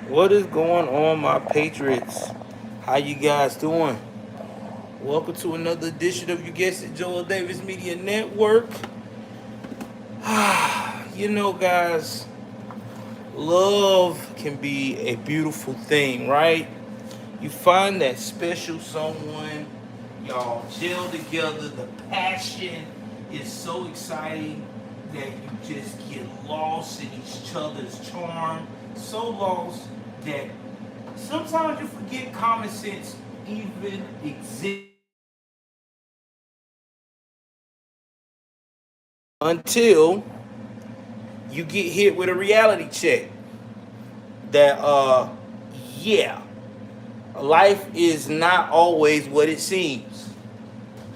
What is going on, my patriots? How you guys doing? Welcome to another edition of, you guessed it, Joel Davis Media Network. Guys, love can be a beautiful thing, right? You find that special someone, y'all gel together, the passion is so exciting that you just get lost in each other's charm, so lost that sometimes you forget common sense even exists until you get hit with a reality check that yeah, life is not always what it seems.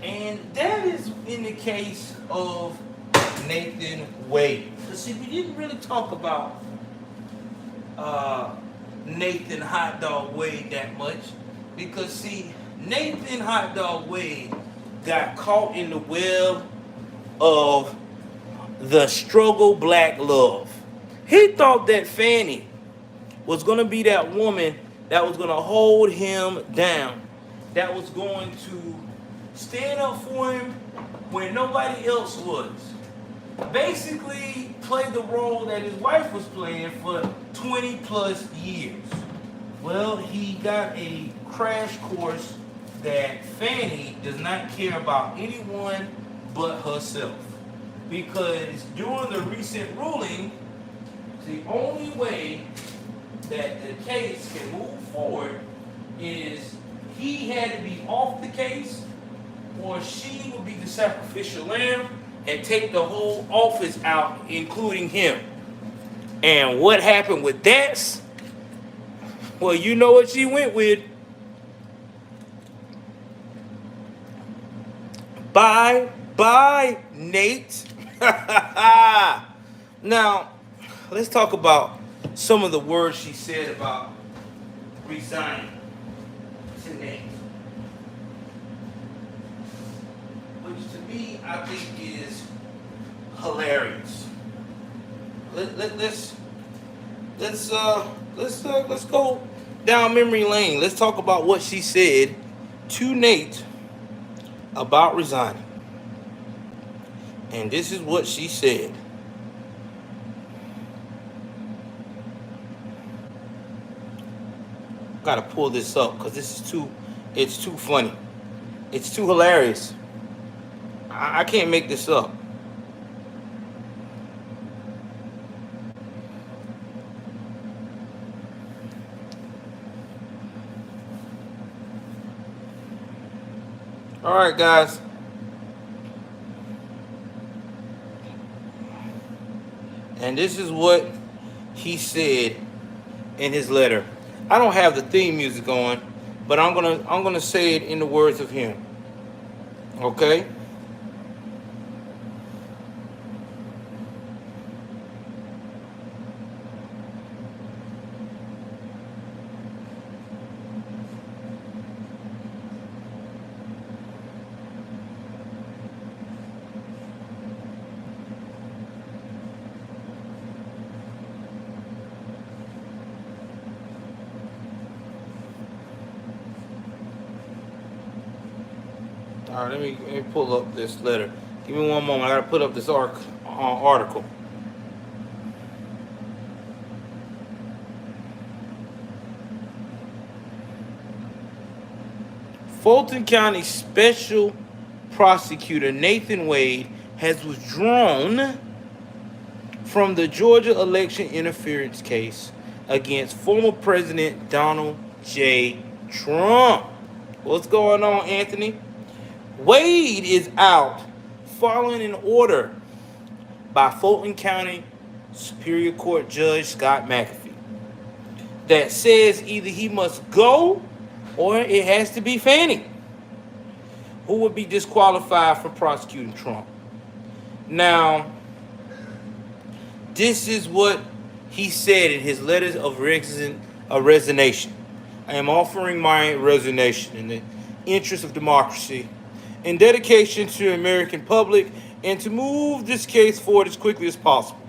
And that is in the case of Nathan Wade. Because see, we didn't really talk about uh, Nathan Hot Dog Wade that much. Because see, Nathan Hot Dog Wade got caught in the web of the struggle black love. He thought that Fanny was going to be that woman that was going to hold him down, that was going to stand up for him when nobody else was. Basically, play the role that his wife was playing for 20 plus years. Well, he got a crash course that Fanny does not care about anyone but herself. Because during the recent ruling, the only way that the case can move forward is he had to be off the case, or she would be the sacrificial lamb and take the whole office out, including him. And what happened with that? Well, you know what she went with. Bye, bye, Nate. Now, let's talk about some of the words she said about resigning to Nate, which to me I think is hilarious. Let's go down memory lane. Let's talk about what she said to Nate about resigning. And this is what she said. Gotta pull this up because it's too funny. It's too hilarious. I can't make this up. All right, guys. And this is what he said in his letter. I don't have the theme music on, but I'm gonna say it in the words of him. Okay? All right, let me pull up this letter. Give me one moment. I gotta put up this article. Fulton County Special Prosecutor Nathan Wade has withdrawn from the Georgia election interference case against former President Donald J. Trump. What's going on, Anthony? Wade is out following an order by Fulton County Superior Court Judge Scott McAfee that says either he must go or it has to be Fannie who would be disqualified from prosecuting Trump. Now, this is what he said in his letters of resignation. I am offering my resignation in the interest of democracy and dedication to the American public and to move this case forward as quickly as possible.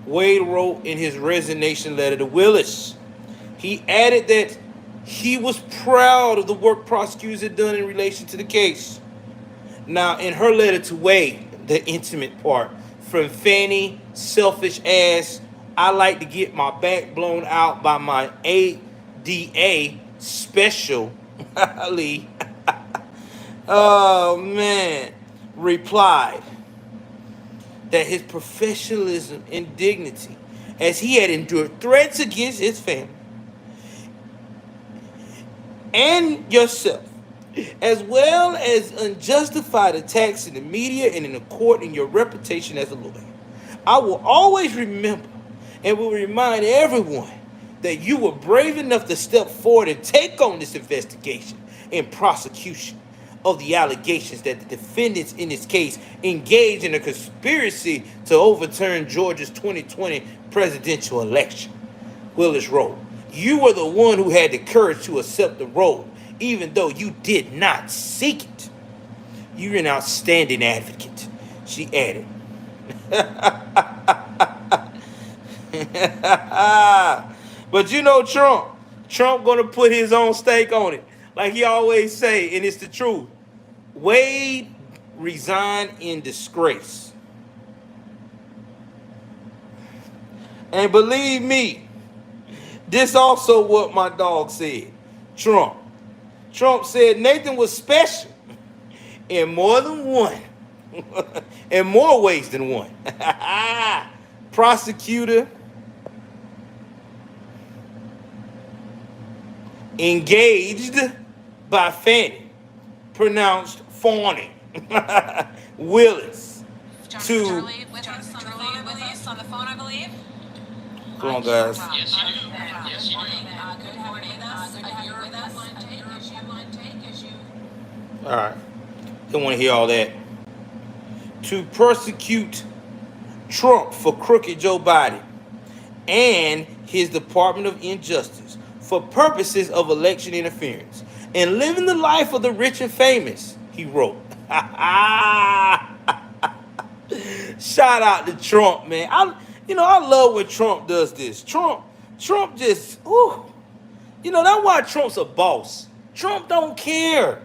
Wade wrote in his resignation letter to Willis. He added that he was proud of the work prosecutors had done in relation to the case. Now, in her letter to Wade, the intimate part, from Fanny, selfish ass, I like to get my back blown out by my ADA special. Lee, oh man, replied that his professionalism and dignity, as he had endured threats against his family and yourself, as well as unjustified attacks in the media and in the court, and your reputation as a lawyer. I will always remember and will remind everyone that you were brave enough to step forward and take on this investigation and prosecution of the allegations that the defendants in this case engaged in a conspiracy to overturn Georgia's 2020 presidential election. Willis wrote, you were the one who had the courage to accept the role, even though you did not seek it. You're an outstanding advocate, she added. But you know Trump gonna put his own stake on it, like he always say, and it's the truth. Wade resigned in disgrace. And believe me, this also what my dog said. Trump said Nathan was special in more than one, in more ways than one. Prosecutor engaged by Fanny, pronounced Fawny, Willis, to... Charlie with us on the phone, I believe. Come on, guys. Yes, you do. Yes, you do. Good morning. Good to have you with us. All right. Don't want to hear all that. To persecute Trump for crooked Joe Biden and his Department of Injustice for purposes of election interference and living the life of the rich and famous, he wrote. Shout out to Trump, man. I love when Trump does this. Trump just, that's why Trump's a boss. Trump don't care.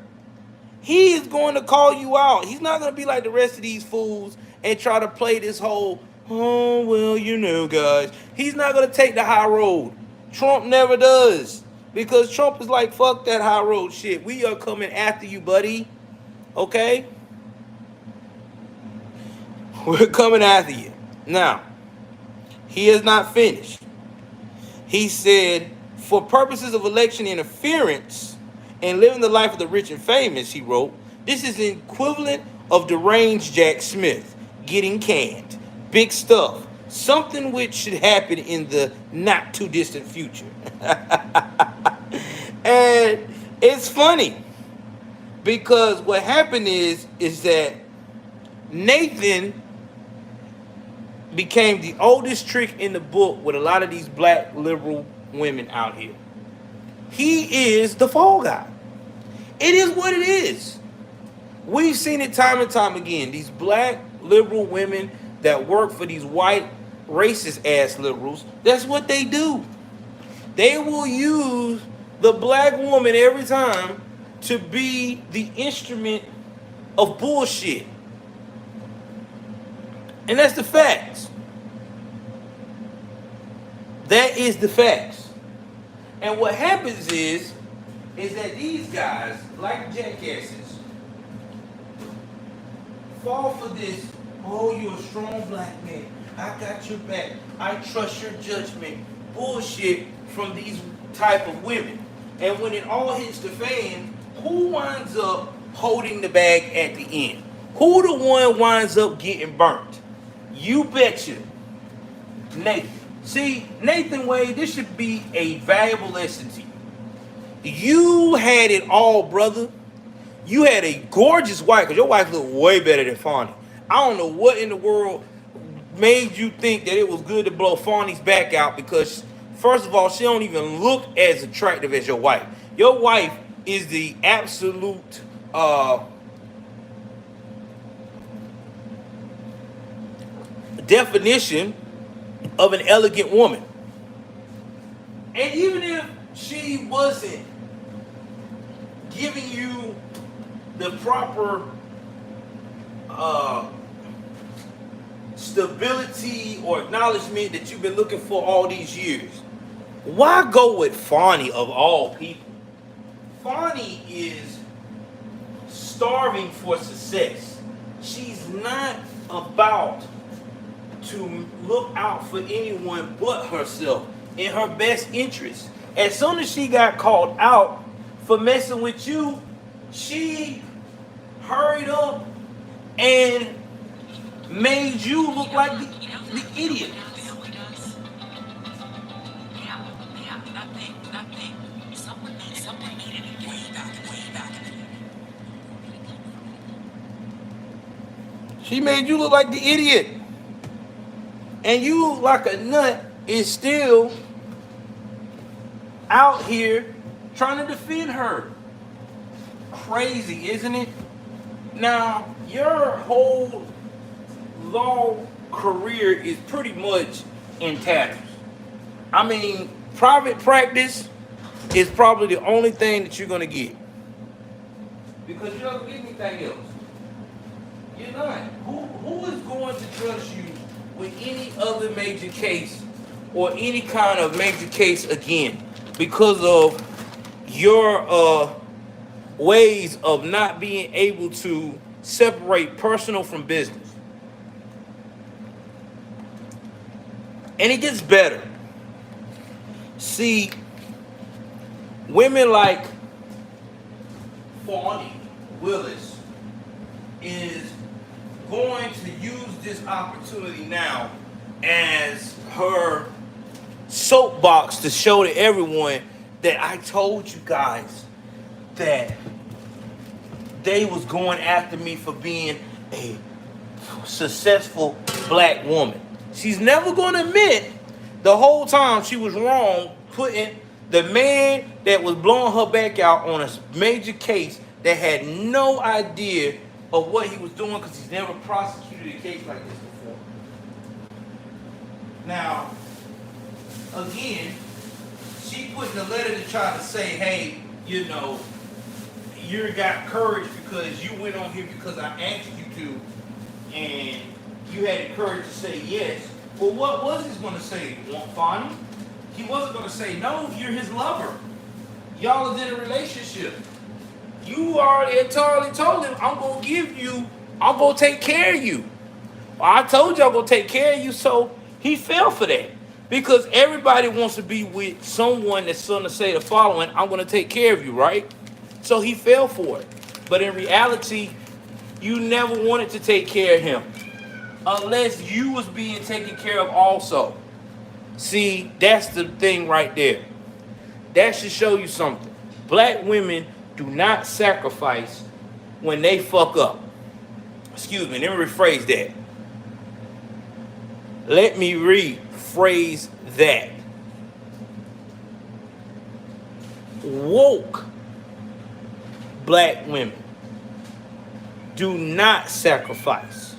He is going to call you out. He's not going to be like the rest of these fools and try to play this whole, guys. He's not going to take the high road. Trump never does. Because Trump is like, fuck that high road shit. We are coming after you, buddy. Okay? We're coming after you. Now, he is not finished. He said, for purposes of election interference and living the life of the rich and famous, he wrote, this is the equivalent of deranged Jack Smith getting canned. Big stuff. Something which should happen in the not too distant future. And it's funny because what happened is that Nathan became the oldest trick in the book with a lot of these black liberal women out here. He is the fall guy. It is what it is. We've seen it time and time again. These black liberal women that work for these white racist ass liberals, that's what they do. They will use the black woman every time to be the instrument of bullshit. And that's the facts. That is the facts. And what happens is that these guys, like jackasses, fall for this, oh, you're a strong black man. I got your back. I trust your judgment. Bullshit from these type of women. And when it all hits the fan, who winds up holding the bag at the end? Who the one winds up getting burnt? You betcha. Nathan. See, Nathan Wade, this should be a valuable lesson to you. You had it all, brother. You had a gorgeous wife, because your wife looked way better than Fonnie. I don't know what in the world made you think that it was good to blow Fonnie's back out, because first of all, she don't even look as attractive as your wife. Your wife is the absolute definition of an elegant woman. And even if she wasn't giving you the proper stability or acknowledgement that you've been looking for all these years, why go with Fonnie of all people? Fonnie is starving for success. She's not about to look out for anyone but herself in her best interest. As soon as she got called out for messing with you, she hurried up and made you look like the idiot. She made you look like the idiot. And you, like a nut, is still out here trying to defend her. Crazy, isn't it? Now, your whole law career is pretty much in tatters. I mean, private practice is probably the only thing that you're going to get. Because you're not going to get anything else. You're not. Who is going to trust you with any other major case or any kind of major case again because of your ways of not being able to separate personal from business? And it gets better. See, women like Fonnie Willis is going to use this opportunity now as her soapbox to show to everyone that I told you guys that they was going after me for being a successful black woman. She's never going to admit the whole time she was wrong putting the man that was blowing her back out on a major case that had no idea of what he was doing because he's never prosecuted a case like this before. Now, again, she put in a letter to try to say, hey, you know, you got courage because you went on here because I asked you to, and you had the courage to say yes. Well, what was he going to say? Want Fonnie? He wasn't going to say no. You're his lover. Y'all is in a relationship. You already told him, I'm going to take care of you. Well, I told you I'm going to take care of you, so he fell for that. Because everybody wants to be with someone that's going to say the following, I'm going to take care of you, right? So he fell for it. But in reality, you never wanted to take care of him. Unless you was being taken care of also. See, that's the thing right there. That should show you something. Black women do not sacrifice when they fuck up. Excuse me, let me rephrase that. Let me rephrase that. Woke black women do not sacrifice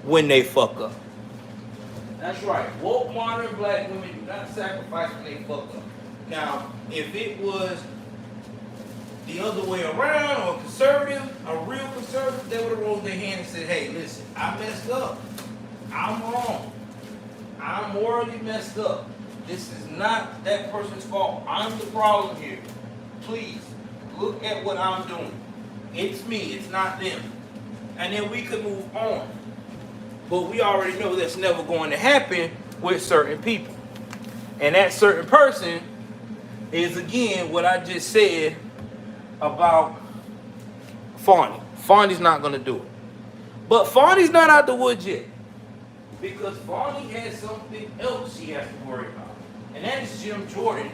when they fuck up. That's right. Woke modern black women do not sacrifice when they fuck up. Now, if it was the other way around, or conservative, a real conservative, they would have rolled their hand and said, hey, listen, I messed up. I'm wrong. I'm morally messed up. This is not that person's fault. I'm the problem here. Please, look at what I'm doing. It's me, it's not them. And then we could move on. But we already know that's never going to happen with certain people. And that certain person is, again, what I just said about Fonnie. Fonnie's not going to do it. But Fonnie's not out the woods yet. Because Fonnie has something else she has to worry about. And that is Jim Jordan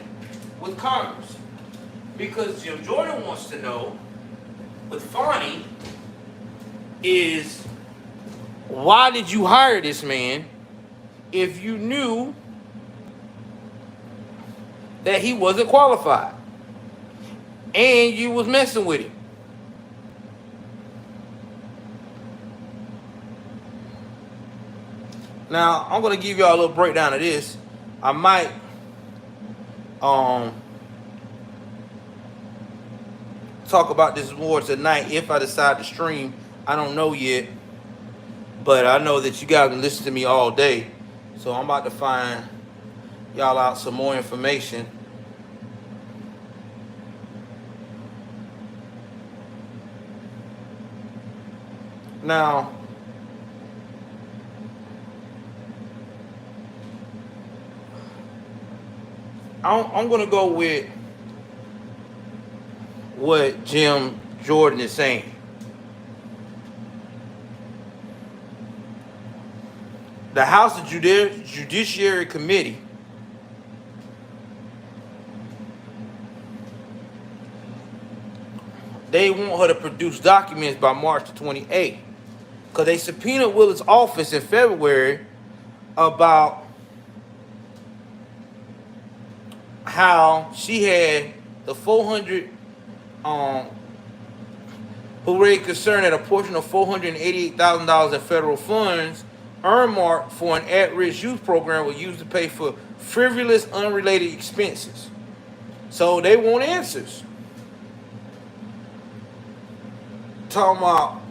with Congress. Because Jim Jordan wants to know, with Fonnie, is why did you hire this man if you knew that he wasn't qualified and you was messing with him? Now, I'm going to give y'all a little breakdown of this. I might um talk about this more tonight if I decide to stream. I don't know yet, but I know that you guys can listen to me all day. So I'm about to find y'all out some more information. Now, I'm going to go with what Jim Jordan is saying. The House Judiciary Committee they want her to produce documents by March the 28th because they subpoenaed Willis' office in February about how she had the 400 who raised concern that a portion of $488,000 in federal funds earmarked for an at-risk youth program was used to pay for frivolous, unrelated expenses. So they want answers. Talking about,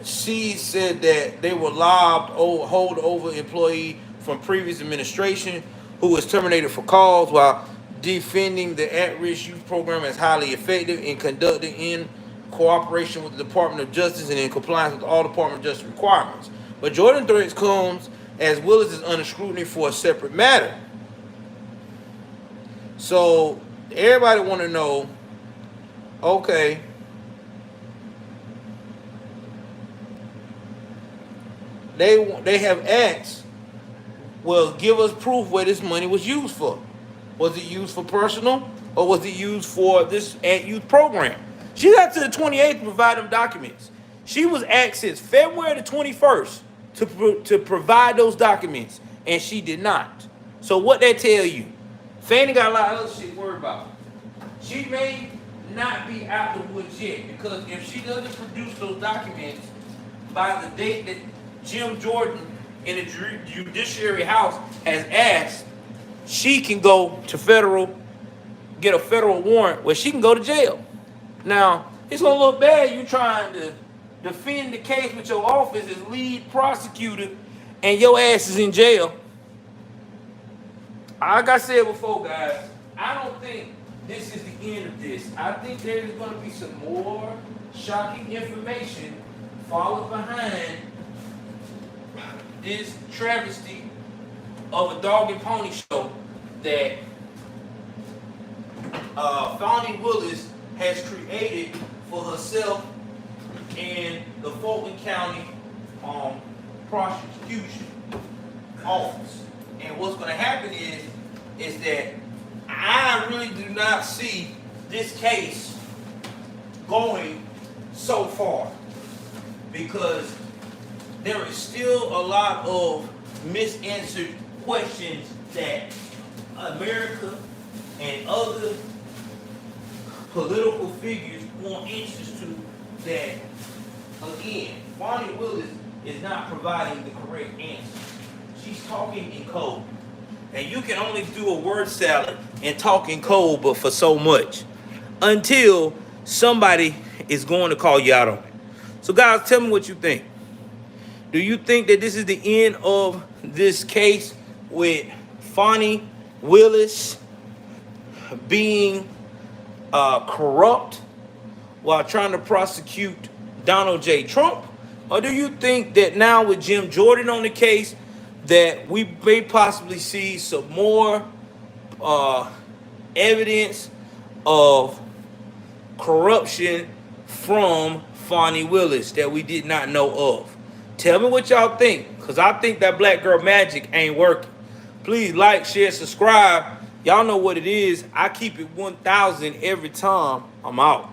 she said that they were lobbed holdover employee from previous administration who was terminated for cause while defending the at-risk youth program as highly effective and conducted in cooperation with the Department of Justice and in compliance with all Department of Justice requirements. But Jordan threats comes as Willis is under scrutiny for a separate matter. So everybody want to know, okay, they have asked, well, give us proof where this money was used for. Was it used for personal or was it used for this youth program? She got to the 28th to provide them documents. She was asked since February the 21st to provide those documents, and she did not. So what that tell you? Fannie got a lot of other shit to worry about. She may not be out the woods yet, because if she doesn't produce those documents by the date that Jim Jordan in the Judiciary House has asked, she can go to get a federal warrant where she can go to jail. Now, it's gonna look bad you trying to defend the case with your office as lead prosecutor and your ass is in jail. Like I said before, guys, I don't think this is the end of this. I think there is gonna be some more shocking information followed behind this travesty of a dog and pony show that Fonnie Willis has created for herself and the Fulton County prosecution office. And what's going to happen is that I really do not see this case going so far, because there is still a lot of misanswered questions that America and other political figures want answers to, that, again, Fonnie Willis is not providing the correct answer. She's talking in code. And you can only do a word salad and talk in code, but for so much, until somebody is going to call you out on it. So guys, tell me what you think. Do you think that this is the end of this case with Fonnie Willis being corrupt while trying to prosecute Donald J. Trump? Or do you think that now with Jim Jordan on the case that we may possibly see some more evidence of corruption from Fonnie Willis that we did not know of? Tell me what y'all think, because I think that black girl magic ain't working. Please like, share, subscribe. Y'all know what it is. I keep it 1,000 every time I'm out.